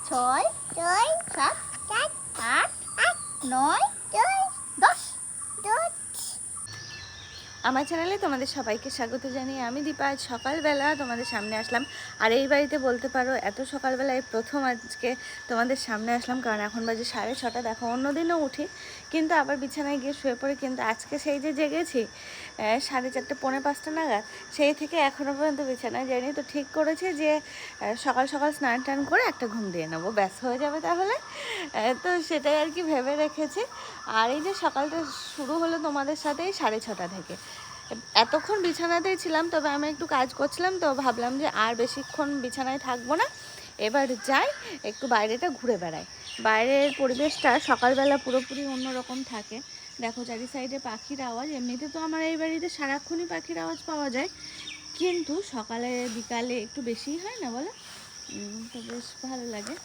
ছয় ছয় সাত সাত আট আট নয় ছয় 10 আমার চ্যানেলে তোমাদের সবাইকে স্বাগত জানিয়ে আমি দীপা আজ সকালবেলা তোমাদের সামনে আসলাম। আর এই বাড়িতে বলতে পারো এত সকালবেলায় প্রথম আজকে তোমাদের সামনে আসলাম, কারণ এখন বাজে 6:30। দেখো অন্যদিনও উঠি কিন্তু আবার বিছানায় গিয়ে শুয়ে পড়ি, কিন্তু আজকে সেই যে জেগেছি 4:30 পৌনে 5টা নাগাদ, সেই থেকে এখনও পর্যন্ত বিছানায় যাইনি। তো ঠিক করেছি যে সকাল সকাল স্নান টান করে একটা ঘুম দিয়ে নেবো, ব্যাস হয়ে যাবে তাহলে। তো সেটাই আর কি ভেবে রেখেছি। আর এই যে সকালটা শুরু হলো তোমাদের সাথেই 6:30 থেকে। এতক্ষণ বিছানাতেই ছিলাম, তবে আমি একটু কাজ করছিলাম, তো ভাবলাম যে আর বেশিক্ষণ বিছানায় থাকবো না, এবার যাই একটু বাইরেটা ঘুরে বেড়াই। বাইরের পরিবেশটা সকালবেলা পুরোপুরি অন্যরকম থাকে। দেখো চারি সাইডে পাখির আওয়াজ। এমনিতে তো আমার এই বাড়িতে সারাক্ষণই পাখির আওয়াজ পাওয়া যায়, কিন্তু সকালে বিকালে একটু বেশিই হয় না বলো? তো বেশ ভালো লাগে।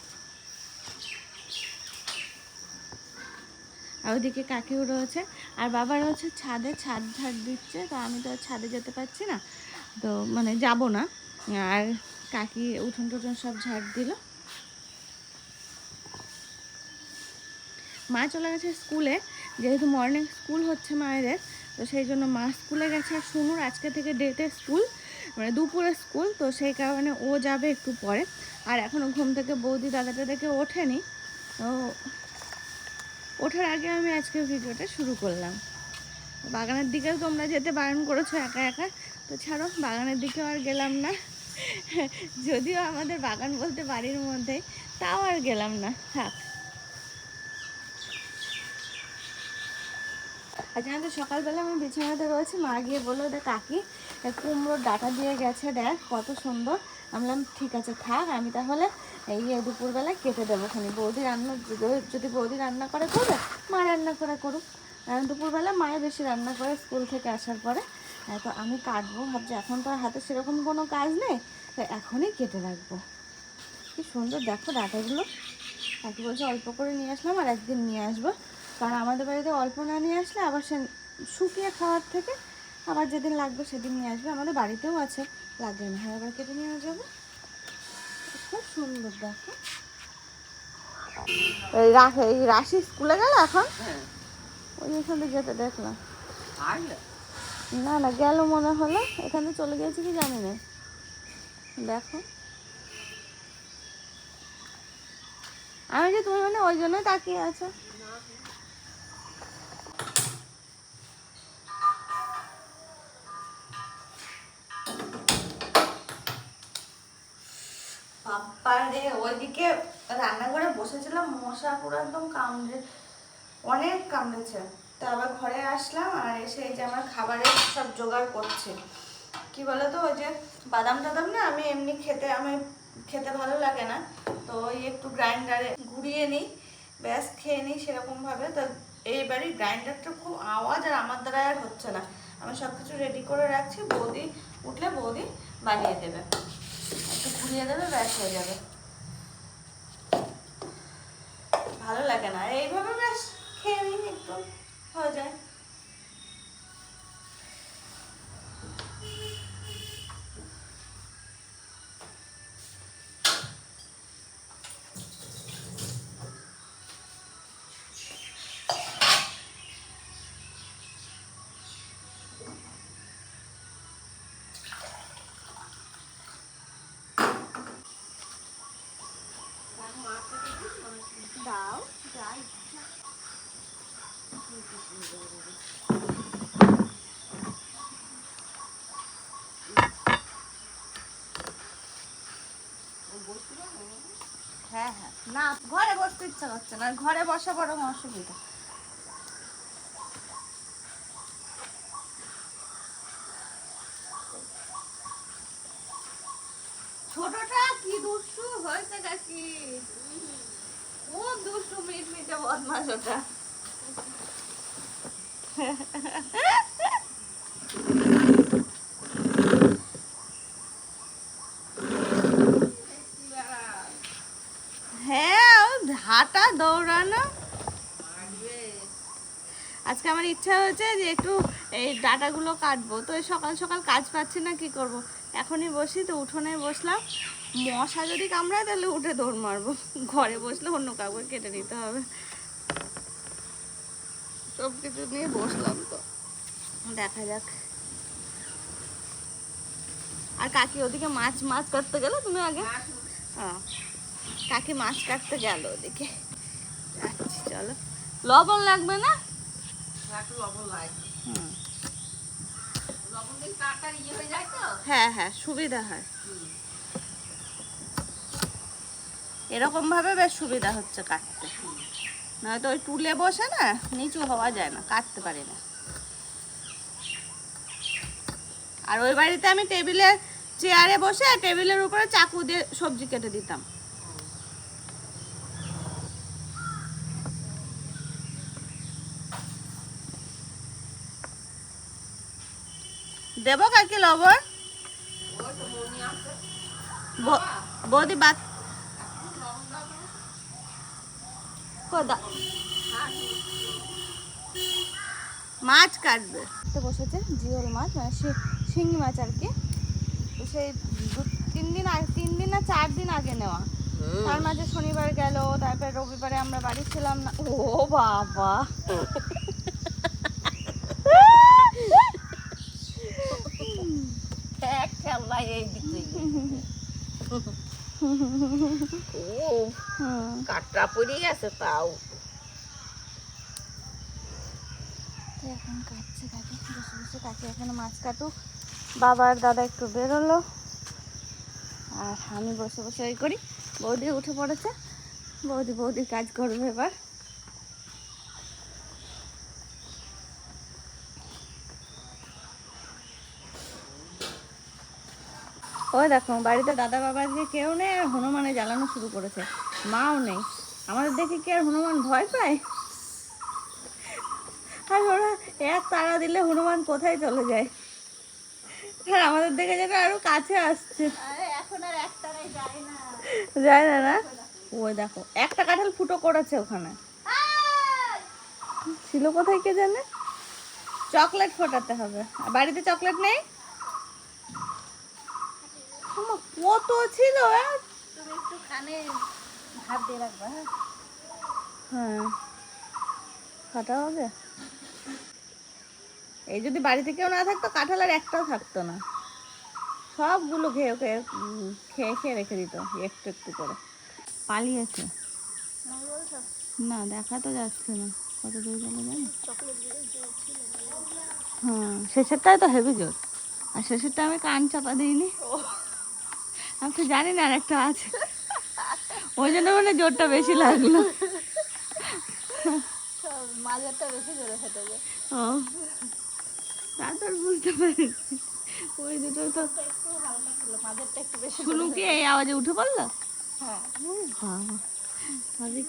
আর ওইদিকে কাকিও রয়েছে, আর বাবা রয়েছে ছাদে, ছাদ ঝাড় দিচ্ছে। তো আমি তো ছাদে যেতে পারছি না, তো মানে যাব না। আর কাকি উঠোন টুঠোন সব ঝাড় দিল। মা চলে গেছে স্কুলে, যেহেতু মর্নিং স্কুল হচ্ছে মায়েদের, তো সেই জন্য মা স্কুলে গেছে। আর শুনুর আজকে থেকে ডেটে স্কুল, মানে দুপুরে স্কুল, তো সেই কারণে ও যাবে একটু পরে। আর এখনও ঘুম থেকে বৌদি দাদাটা দেখে ওঠেনি, তো ওঠার আগে আমি আজকের ভিডিওটা শুরু করলাম। বাগানের দিকেও তোমরা যেতে বারণ করেছো একা একা, তো ছাড়ো, বাগানের দিকেও আর গেলাম না। যদিও আমাদের বাগান বলতে বাড়ির মধ্যেই, তাও আর গেলাম না, থাক। আর জানো তো সকালবেলা আমি বিছানাতে রয়েছি, মা গিয়ে বললো যে কাকি কুমড়োর ডাঁটা দিয়ে গেছে, দেখ কত সুন্দর। আমি বললাম ঠিক আছে থাক, আমি তাহলে এই দুপুরবেলা কেটে দেবো খানি। বৌদি রান্না যদি বৌদি রান্না করে করবে, মা রান্না করে করুক। দুপুরবেলা মায়ে বেশি রান্না করে স্কুল থেকে আসার পরে। তো আমি কাটবো ভাবছি, এখন তো আর হাতে সেরকম কোনো কাজ নেই, তো এখনই কেটে রাখবো। কি সুন্দর দেখো ডাঁটাগুলো। কাকি বলছে অল্প করে নিয়ে আসলাম, আর একদিন নিয়ে আসবো, কারণ আমাদের বাড়িতে অল্প না নিয়ে আসলে আবার সে শুকিয়ে খাওয়ার থেকে আবার যেদিন লাগবে সেদিন নিয়ে আসবে। আমাদের বাড়িতেও আছে, লাগবে না হয় আবার কেটে নিয়ে যাবে। খুব সুন্দর দেখো। এই রাশি স্কুলে গেল এখন, ওই এখান থেকে যেতে দেখলাম। না না গেল মনে হলো, এখানে চলে গেছে কি জানি না। দেখো আমি যে তুমি মানে ওই জন্যই তাকিয়ে আছো। বাবারে ওইদিকে রান্নাঘরে বসেছিলাম, মশা পুরো একদম কামড়ে, অনেক কামড়েছে। তো আবার ঘরে আসলাম, আর এসে এই যে আমার খাবারের সব জোগাড় করছি। কি বলতো, ওই যে বাদাম টাদাম না আমি এমনি খেতে ভালো লাগে না, তো ওই একটু গ্রাইন্ডারে ঘুরিয়ে নিই, ব্যাস খেয়ে নিই সেরকমভাবে। তো এই বাড়ির গ্রাইন্ডারটা খুব আওয়াজ, আর আমার দ্বারা আর হচ্ছে না। আমি সব কিছু রেডি করে রাখছি, বৌদি উঠলে বৌদি বানিয়ে দেবে, একটু ঘুরিয়ে দেবে, ব্যাস হয়ে যাবে। ভালো লাগে না এইভাবে, ব্যাস খেয়ে নিই একটু হয়ে যায়। দাও যা ইচ্ছা। হ্যাঁ হ্যাঁ, না ঘরে বসতে ইচ্ছা করছে না, ঘরে বসা বরং অসুবিধা। ছোটটা কি দুষ্টু হয়েছে কাকি, খুব দুষ্টু মিটমিটে বদমাশ ওটা। হ্যাঁ হাঁটা দৌড়ানো। আজকে আমার ইচ্ছা হয়েছে যে একটু এই ডাঁটাগুলো কাটবো, তো সকাল সকাল কাজ পাচ্ছি না, কি করব। এখনই বসি, তো উঠোনে বসলাম, মশা যদি কামড়ায় তাহলে উঠে দৌড় মারবো, ঘরে বসলে অন্য কাউকে কেটে নিতে হবে। সব কিছু নিয়ে বসলাম, তো দেখা যাক। আর কাকি ওদিকে মাছ মাছ কাটতে গেল, তুমি আগে? হ্যাঁ, কাকি মাছ কাটতে গেল ওদিকে। আচ্ছা চলো। লবণ লাগবে না? হ্যাঁ হ্যাঁ, সুবিধা হয়, এরকম ভাবে বেশ সুবিধা হচ্ছে কাটতে। নয়তো ওই টুলে বসে না, নিচু হওয়া যায় না, কাটতে পারি না। আর ওই বাড়িতে আমি টেবিলের চেয়ারে বসে টেবিলের উপরে চাকু দিয়ে সবজি কেটে দিতাম। দেবো কাকি লবণ? বৌদি বাত মাছ কাটবে, বসেছে জিওল মাছ, মানে শিঙি মাছ আর কি। সেই 3 দিন না 4 দিন আগে নেওয়া। তার মাঝে শনিবার গেল, তারপরে রবিবারে আমরা বাড়ি ছিলাম না। ও বাবা, কাটরা পড়ে গেছে তাও। এখন কাটছে কাকি, বসে বসে কাকি এখানে মাছ কাটুক। বাবার দাদা একটু বেরোলো, আর আমি বসে বসে ওই করি। বৌদি উঠে পড়েছে, বৌদি কাজ করবে এবার। ওই দেখো বাড়িতে দাদা বাবা আজকে কেউ নেই, আর হনুমানে জ্বালানো শুরু করেছে। মাও নেই, আমাদের দেখে কি আর হনুমান ভয় পায়? আর ওরা এক তাড়া দিলে হনুমান কোথায় চলে যায়, আর আমাদের দেখে যেন আরো কাছে আসছে। এখন আর এক তাড়াই যায় না না। ওই দেখো একটা কাঁঠাল ফুটো করেছে ওখানে, ছিল কোথায় কে জানে। চকলেট ফোটাতে হবে, বাড়িতে চকলেট নেই। কত ছিল, তুমি একটু কানে হাত দিয়ে রাখবা। হ্যাঁ, ফাটা হবে। এই যদি বাড়িতে কেউ না থাকতো, কাঁঠাল আর একটাও থাকতো না, সবগুলো খেয়ে খেয়ে রেখে দিত একটু একটু করে। পালিয়েছে না, দেখা তো যাচ্ছে না, কত দূর গেল জানো। হ্যাঁ, শেষেরটাই তো হেভি জোর, আর শেষেরটা আমি কান চাপা দিইনি, আমি তো জানি না আর একটা আছে, ওই জন্য মানে জোরটা বেশি লাগলো। মাঝেরটা বেশি জোরে ফেটে যায়। ও, তা তো বুঝতে পারছি, ওই দুটো তো একটু হালকা ছিল, মাঝেরটা একটু বেশি। শুনু কি এই আওয়াজে উঠে পড়লো? হ্যাঁ,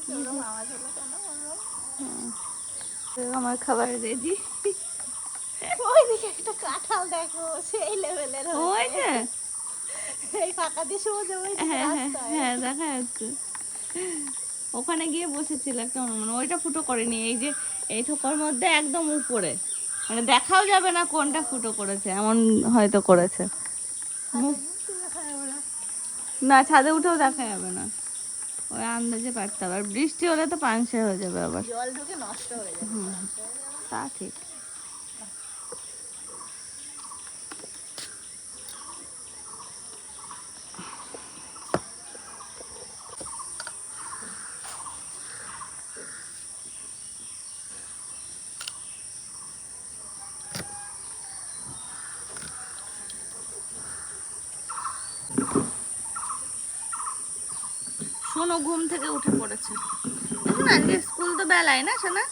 কি আওয়াজ হলো কেন? আমার খাবার রেডি। ওইদিকে একটা কাঁঠাল দেখো, সেই লেভেলের। ওই যে এই ফাঁকা দিয়ে সোজা ওই রাস্তায়, হ্যাঁ দেখা যাচ্ছে। ওখানে গিয়ে বসেছিল একটা হনুমান, ওইটা ফুটো করেনি, এই যে এই থোকার মধ্যে একদম উপরে, মানে দেখাও যাবে না কোনটা ফুটো করেছে, এমন হয়তো করেছে। না, ছাদে উঠেও দেখা যাবে না, ওই আন্দাজে পারতে হবে। আর বৃষ্টি হলে তো পাংশে হয়ে যাবে, আবার জল ঢুকে নষ্ট হয়ে যাবে। তা ঠিক। শোনো, ঘুম থেকে উঠে পড়েছে। দেখুন আজকে স্কুল তো বেলায় না শোনা,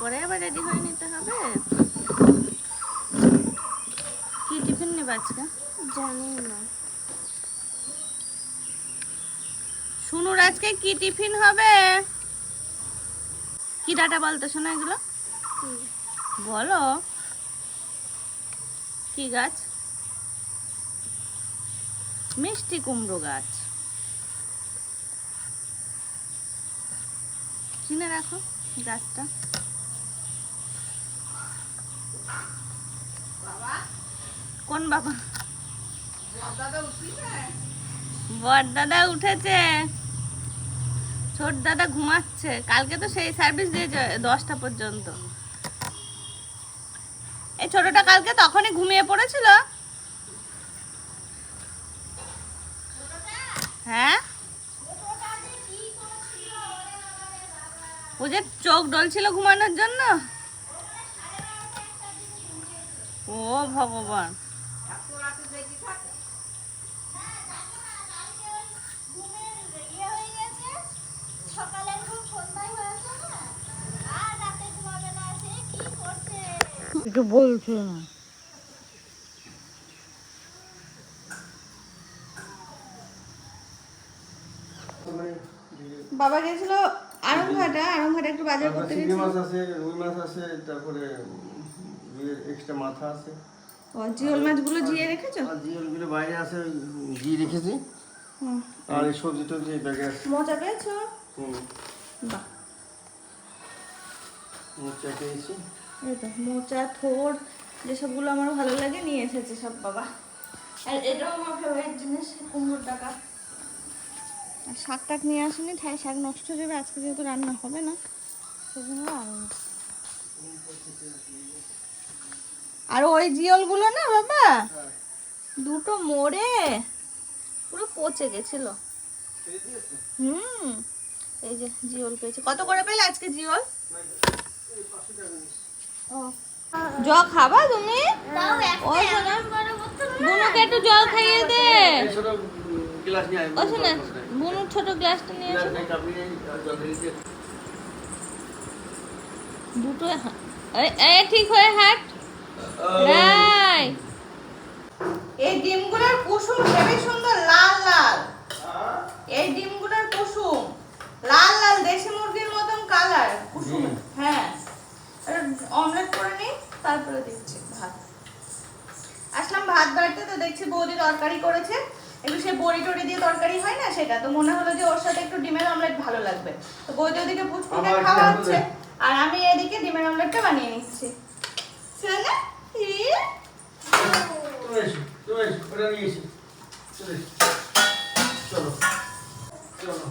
পরে আবার রেডি হয়ে নিতে হবে। কি টিফিন নেবে আজকে জানি না। শুনুর আজকে কি টিফিন হবে? কি ডাটা বলতো শোনা, এগুলো বলো। কি গাছ? মিষ্টি কুমড়ো গাছ, চিনে রাখো গাছটা। কোন বাবা? বড় দাদা উঠেছে, ছোট দাদা ঘুমাচ্ছে। কালকে তো সেই সার্ভিস দিয়েছে 10টা পর্যন্ত। এই ছোটটা কালকে তখনই ঘুমিয়ে পড়েছিল। হ্যাঁ, ও যে চোখ ডলছিল ঘুমানোর জন্য। ও ভগবান, কিছু বলছো না। বাবা গেছিল আড়ংঘাটা একটু বাজার করতে গেছিল। চিংড়ি মাছ আছে, রুই মাছ আছে, তারপরে এক্সট্রা মাথা আছে। ও জিওল মাছগুলো জিয়ে রেখেছো? আর জিওলগুলো বাইরে আছে, জিয়ে রেখেছি। আর এই সবজি টবজি ব্যাগে আছে। মোচা পেয়েছো? বাহ, মোচা পেয়েছি। এই তো মোচা, থোড়, যেসবগুলো আমার ভালো লাগে নিয়ে এসেছে সব বাবা। আর এটাও আমার ফেভারিট জিনিস, কুমড়োর ডাকা। আর শাক টাক নিয়ে আসেনি, ঠাই শাক নষ্ট হয়ে যাবে আজকে যেহেতু রান্না হবে না, সেজন্য আনেনি। আর ওই জিওলগুলো না বাবা, দুটো মরে পুরো পচে গেছিল। এই যে জিওল পেয়েছে। কত করে পেলে আজকে জিওল? জল খাবা তুমি? বুনুকে একটু জল খাইয়ে দে। ও শোনা, বুনুর ছোট গ্লাসটা নিয়ে এসো। দুটো ঠিক হয়ে হাট। এই ডিমগুলোর কুসুম হেবি সুন্দর, লাল লাল। এই ডিমগুলোর কুসুম লাল লাল, দেশি মুরগির মতন কালার কুসুম। হ্যাঁ, অমলেট করে নিই, তারপরে দিচ্ছি ভাত। আসলাম ভাত বাড়তে, তো দেখছি বৌদি তরকারি করেছে, একটু সে বড়ি টড়ি দিয়ে তরকারি হয় না সেটা, তো মনে হলো যে ওর সাথে একটু ডিমের অমলেট ভালো লাগবে। তো বৌদি ওদিকে পুচকুকে খাওয়া হচ্ছে, আর আমি এদিকে ডিমের অমলেটটা বানিয়ে নিচ্ছি। চলে চলো চলো।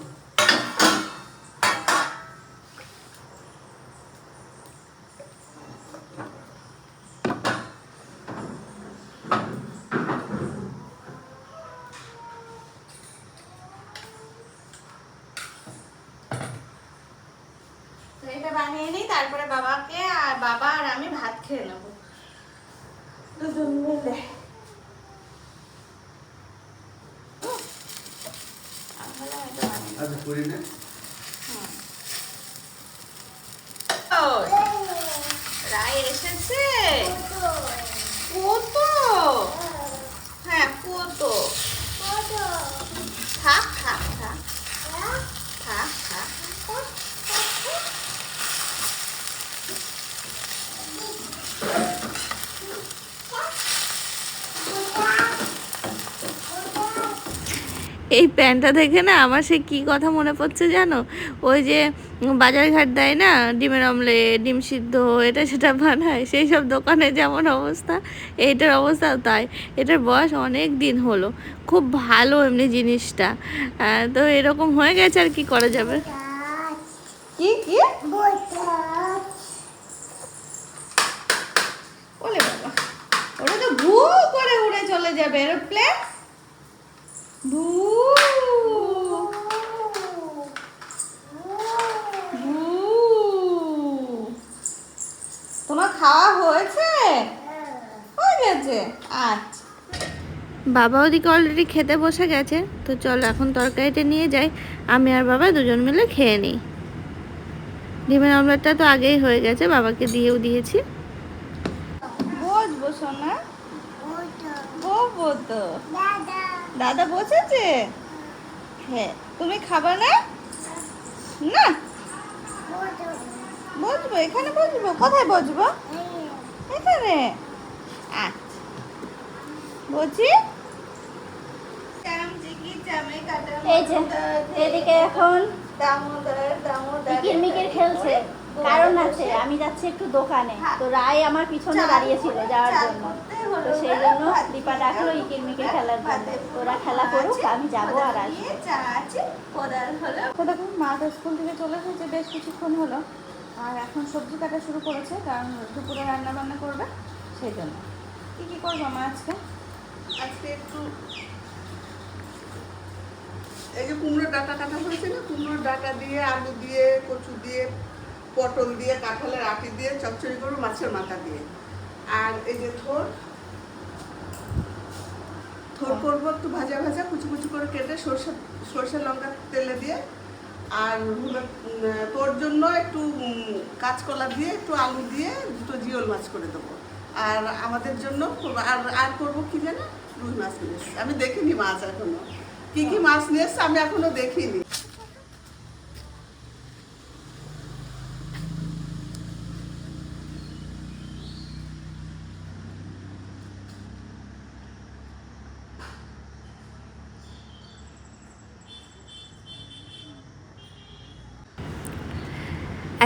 এটা বানিয়ে নিই, তারপরে বাবাকে আর বাবা আর আমি ভাত খেয়ে নেবো দুজন মিলে। আচ্ছা করি না। রায় এসেছে কত? হ্যাঁ কত? থাক থাক থাক থাক থাক। এই প্যান্টটা দেখে না আমার সে কি কথা মনে পড়ছে জানো, ওই যে বাজার ঘাট দেয় না ডিমের অমলেট, ডিম সিদ্ধ, এটা সেটা বানায়, সেই সব দোকানে যেমন অবস্থা এইটার অবস্থাও তাই। এটার বয়স অনেক দিন হলো, খুব ভালো এমনি জিনিসটা। তো এরকম হয়ে গেছে, আর কি করা যাবে। কি কি ওলে বাবা, ওটা তো ভু করে উড়ে চলে যাবে, এরোপ্লেন। তোমার খাওয়া হয়েছে? হয়ে গেছে, আচ্ছা। বাবা ওদিকে অলরেডি খেতে বসে গেছে, তো চলো এখন তরকারিটা নিয়ে যাই, আমি আর বাবা দুজন মিলে খেয়ে নিই। ডিমের অমলেটটা তো আগেই হয়ে গেছে, বাবাকে দিয়েও দিয়েছি। বসবো সোনা, বসবো তো। দাদা বসেছে? হ্যাঁ, তুমি খাবা না? না বসবো, এখানে বসবো। কোথায় বসবো? এখানে। আচ্ছা বলছি, এই যে এদিকে এখন মিকির খেলছে, কারণ আছে আমি যাচ্ছি একটু দোকানে, তো রায় আমার পিছনে দাঁড়িয়েছিল যাওয়ার জন্য, তো সেই জন্য দীপা ডাকলো ইকির মিকির খেলার জন্য। ওরা খেলা করুক, আমি যাবো আর আসবো। তো দেখুন মা তো স্কুল থেকে চলে এসেছে বেশ কিছুক্ষণ হলো, আর এখন সবজি কাটা শুরু করেছে, কারণ দুপুরে রান্না বান্না করবে সেই জন্য। কী করবো মা আজকে? আজকে একটু এই যে কুমড়োর ডাঁটা কাটা হয়েছে না, কুমড়োর ডাঁটা দিয়ে আলু দিয়ে কচু দিয়ে পটল দিয়ে কাঁঠালের আটি দিয়ে চচ্চড়ি করবো মাছের মাথা দিয়ে। আর এই যে থোর করবো একটু ভাজা ভাজা কুচি কুচি করে কেটে সর্ষে লঙ্কা তেলে দিয়ে। আর হলো তোর জন্য একটু কাঁচকলা দিয়ে একটু আলু দিয়ে দুটো জিওল মাছ করে দেবো। আর আমাদের জন্য আর করবো কি জানো, রুই মাছ নিয়ে এসেছি। আমি দেখিনি মাছ এখনো, কি কি মাছ নিয়ে এসছে আমি এখনো দেখিনি।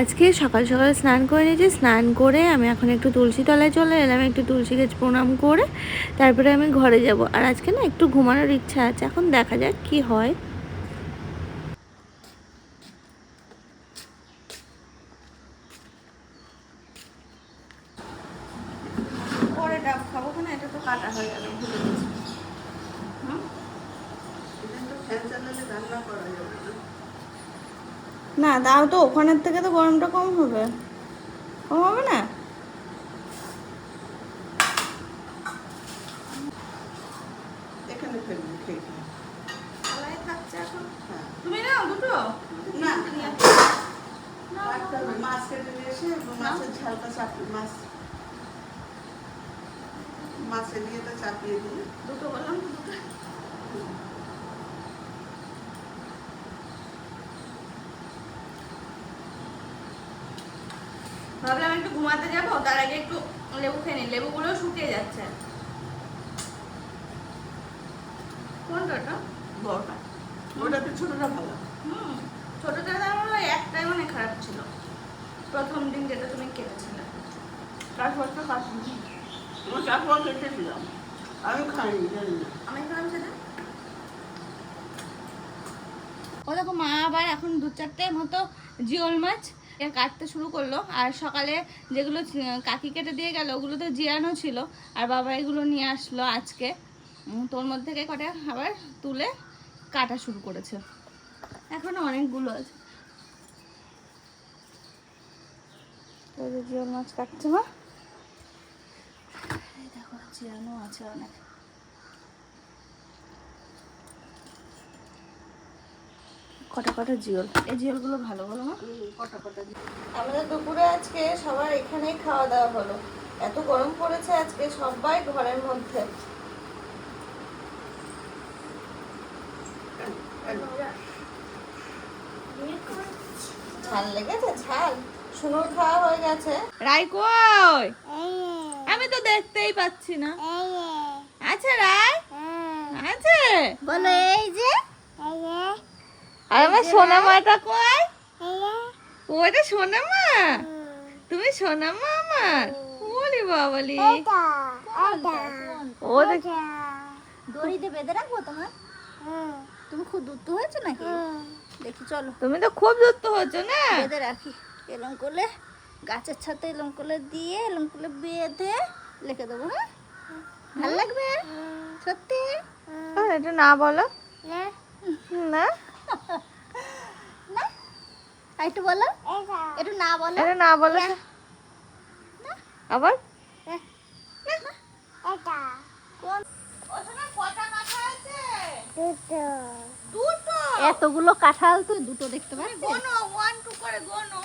আজকে সকাল সকাল স্নান করে নিয়েছি, স্নান করে আমি এখন একটু তুলসী তলায় চলে এলাম, একটু তুলসী গাছ প্রণাম করে তারপরে আমি ঘরে যাব। আর আজকে না একটু ঘুমানোর ইচ্ছা আছে, এখন দেখা যাক কি হয়। পরে ডাব খাবো না, এটা তো কাটা হয়ে গেল, ভুলে গেছি। ফ্যান চালালে রান্না করা যাবে না। না তাও তো ওখানের থেকে তো গরমটা কম হবে, কম হবে না? এখানে ফেলবি খেয়ে খেয়ে। থাকছে এখন। হ্যাঁ। তুমি নাও দুটো। না মাছ কেটে নিয়ে এসে মাছের ঝালটা চাপিয়ে মাছের ইয়েটা চাপিয়ে দিয়ে দুটো বললাম তো, দুটো। ভাবলাম একটু ঘুমাতে যাবো, তার আগে একটু লেবু খেয়ে নিই, লেবুগুলো শুকিয়ে যাচ্ছে। কোনটা ওটা? বড়টা, ওটাতে ছোটটা ভালো। ছোটটা আমার ওই একটাই মানে খারাপ ছিল, প্রথম দিন যেটা তুমি কেটেছিলে। তারপর তো কাটনি। আমার চারপর কেটেছিলাম, আমি খাইনি, জানি না। আমি খেলাম সেটা। ও দেখো মা আবার এখন 2-4টে মতো জিওল মাছ কাটতে শুরু করলো। আর সকালে যেগুলো কাকি কেটে দিয়ে গেল ওগুলো তো জিয়ানো ছিল, আর বাবা এগুলো নিয়ে আসলো আজকে। তোর মধ্যে থেকে কটা আবার তুলে কাটা শুরু করেছে, এখনো অনেকগুলো আছে। জিওল মাছ কাটছে মা, দেখো জিয়ানো আছে অনেক। কটা কটা জিওল, এই জিওলগুলো ভালো বলো মা। আমাদের দুপুরে আজকে সবার এখানেই খাওয়া দাওয়া হলো, এত গরম পড়েছে আজকে, সবাই ঘরের মধ্যে। ঝাল লেগেছে, ঝাল শুনুর খাওয়া হয়ে গেছে। রাই কই? আমি তো দেখতেই পাচ্ছি না। আছে রাই? আছে বলো এই যে আর আমার সোনা মাটা কই? ওটা সোনা মা, তুমি সোনা মা আমার। ওলি বাবালি, ও দেখ দড়িতে বেঁধে রাখবো তোমার। তুমি খুব দুধ হয়েছো নাকি? দেখি চলো তুমি তো খুব যুক্ত হচ্ছে না। বেঁধে রাখি, এলম করলে গাছের ছাতে এলম করলে দিয়ে এলম করলে বেঁধে লিখে দেবো। হ্যাঁ ভালো লাগবে সত্যি? এটা না বলো না না, না একটু বলো, একটু না বলো, এটা না বলো আবার। এতগুলো কাঁঠাল তুই দুটো দেখতে পাচ্ছিস? গোনো 1 2 করে গোনো।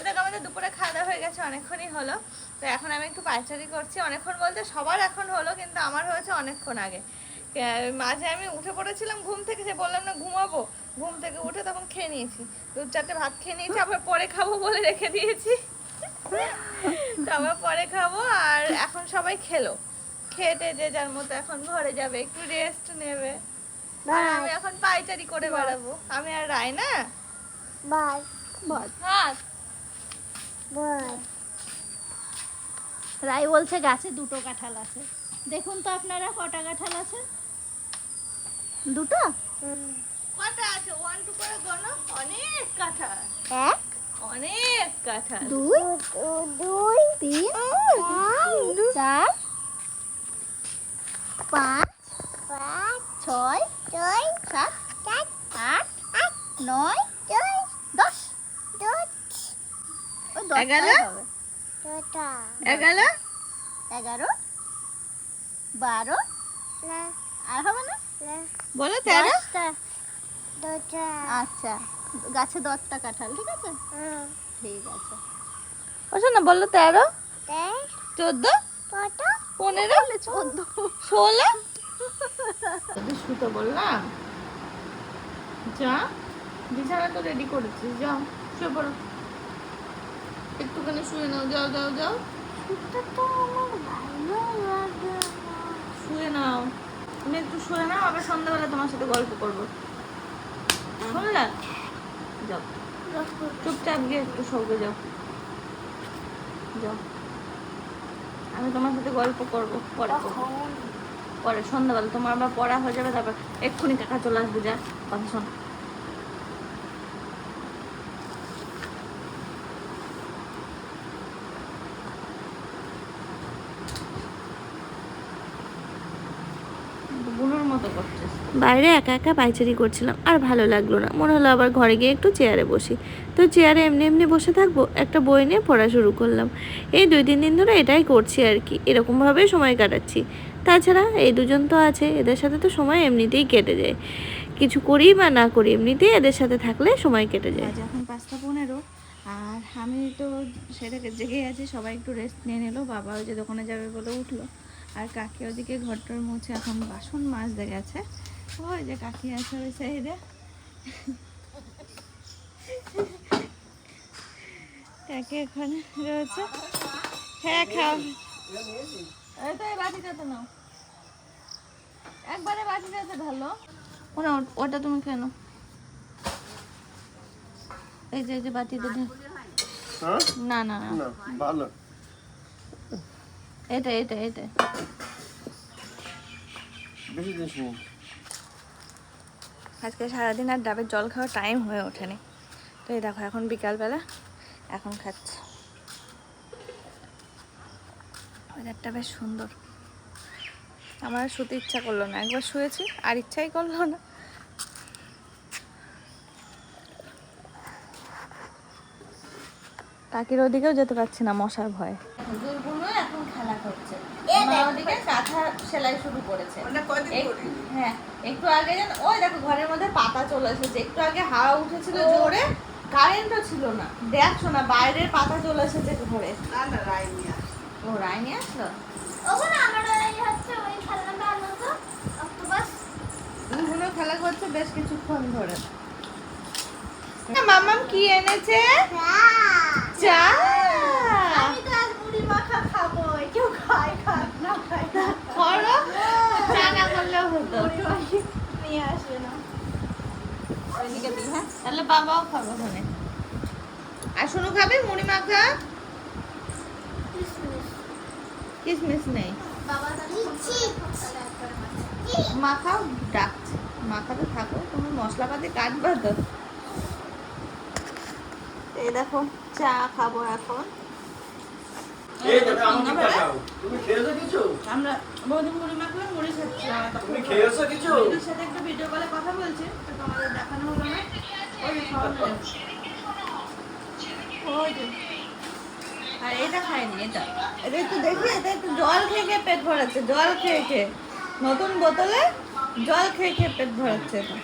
দেখ আমাদের দুপুরে খাওয়া দাওয়া হয়ে গেছে, অনেকক্ষণই হলো। তো এখন আমি একটু পায়চারি করছি, অনেকক্ষণ বলতে সবার এখন হলো, কিন্তু আমার হয়েছে অনেকক্ষণ আগে। মাঝে আমি উঠে পড়েছিলাম ঘুম থেকে, যে বললাম না ঘুমাবো, ঘুম থেকে উঠে তখন খেয়ে নিয়েছি 2-4টে ভাত খেয়ে নিয়েছি, আবার পরে খাবো বলে রেখে দিয়েছি। তো আবার পরে খাবো। আর এখন সবাই খেলো, খেতে যে যার মতো এখন ঘরে যাবে, একটু রেস্ট নেবে। আর আমি এখন পায়চারি করে বেড়াবো, আমি আর রাই না। বাই হ্যাঁ বাই রাই বলছে গাছে 2টো কাঁঠাল আছে। দেখুন তো আপনারা কটা কাঁঠাল আছে? 2টো? কটা আছে? 1 2 করে গোনো। অনেক কাঁঠাল, 1 অনেক কাঁঠাল। 2 3 4 5 6 7 8 9 10 ওই 10 11? হবে। 11 11 12 আর হবে না? বলো 13। 10টা। আচ্ছা, গাছে 10টা কাঁঠাল, ঠিক আছে? ঠিক আছে। ওটা না বললো 13 14 15 16। যদি শুতে বললাম, যা বিছানা তো রেডি করেছিস, যাও শুয়ে পড়ো, একটুখানি শুয়ে নাও, যাও যাও যাও শুয়ে নাও। তুমি একটু শুয়ে নাও, আবার সন্ধ্যাবেলা তোমার সাথে গল্প করবো, শুনলা? যাও চুপচাপ গিয়ে একটু শোকে যাও, যাও। আমি তোমার সাথে গল্প করবো পরে করবো। পরে সন্ধ্যাবেলা তোমার আবার পড়া হয়ে যাবে, তারপর এক্ষুনি কাকা চলে আসবে, যা কথা শোন। বুনুর মতো করছিস। বাইরে একা একা পায়চারি করছিলাম, আর ভালো লাগলো না। মনে হলো আবার ঘরে গিয়ে একটু চেয়ারে বসি। তো চেয়ারে এমনি এমনি বসে থাকবো, একটা বই নিয়ে পড়া শুরু করলাম। এই 2-3 দিন ধরে এটাই করছি আর কি, এরকমভাবেই সময় কাটাচ্ছি। তাছাড়া এই দুজন তো আছে, এদের সাথে তো সময় এমনিতেই কেটে যায়। কিছু করি বা না করি, এমনিতেই এদের সাথে থাকলে সময় কেটে যায়। আজ এখন 5টা 15, আর আমি তো সেটাকে জেগে আছি। সবাই একটু রেস্ট নিয়ে নিল, বাবা ওই যে দোকানে যাবে বলে উঠলো, আর কাকি ওদিকে ঘরটার মুছে এখন বাসন মাজতে গেছে। ওই যে কাকি আছে ওই সাইডে, কাকি এখানে রয়েছে। হ্যাঁ খাও, এই তো এই বাটিটাতে নাও, একবারে বাটিটাতে ঢালো। ওটা ওটা তুমি কেন, এই যে বাটিতে হ্যাঁ না না না, না ভালো এটা এটা এটা বেশি দিস নি। আজকে সারাদিন আর ডাবের জল খাওয়ার টাইম হয়ে ওঠেনি। তো এই দেখো এখন বিকালবেলা, এখন খাচ্ছে। ওয়েদারটা বেশ সুন্দর। আমার শুতে ইচ্ছা করলো না, একবার শুয়েছি আর ইচ্ছাই করলো না। কাকির ওদিকেও যেতে পারছি না মশার ভয়ে। এখন খেলা করছে, ওদিকে কাঁথা সেলাই শুরু করেছে। হ্যাঁ একটু আগে যেন ওই দেখো ঘরের মধ্যে পাতা চলে এসেছে, একটু আগে হাওয়া উঠেছিল জোরে, কারেন্টও ছিল না, দেখছো না বাইরের পাতা চলে এসেছে ঘরে। ও রায় নিয়ে আসলো। গুলো খেলা করছে বেশ কিছুক্ষণ ধরে। মামাম কি এনেছে? চা। করো, চা না করলেও হতো। ওইদিকে দিই, হ্যাঁ তাহলে বাবাও খাবো ওখানে। আর শোনো খাবে মুড়ি মাখা? কিসমিস নেই, মাখাও ডাকছে, মাখাতে থাকো, তুমি মশলাপাতি কাটবা তো। এই দেখো চা খাবো এখন। এই দেখো আমাকে দেখাও, তুমি খেয়েছো কিছু? আমরা বৌদি মুড়ি মাখলাম, মুড়ি খাচ্ছি। তুমি খেয়েছো কিছু? বৌদির সাথে একটু ভিডিও কলে কথা বলছি, তো তোমাদের দেখানো হলো না। ওই যে খাওয়ানো যাচ্ছে। ওই যে। আর এটা খাইনি, এটা এটা একটু দেখি, এটা একটু জল খেয়ে খেয়ে পেট ভরাচ্ছে, জল খেয়ে খেয়ে নতুন বোতলে জল খেয়ে খেয়ে পেট ভরাচ্ছে এটা।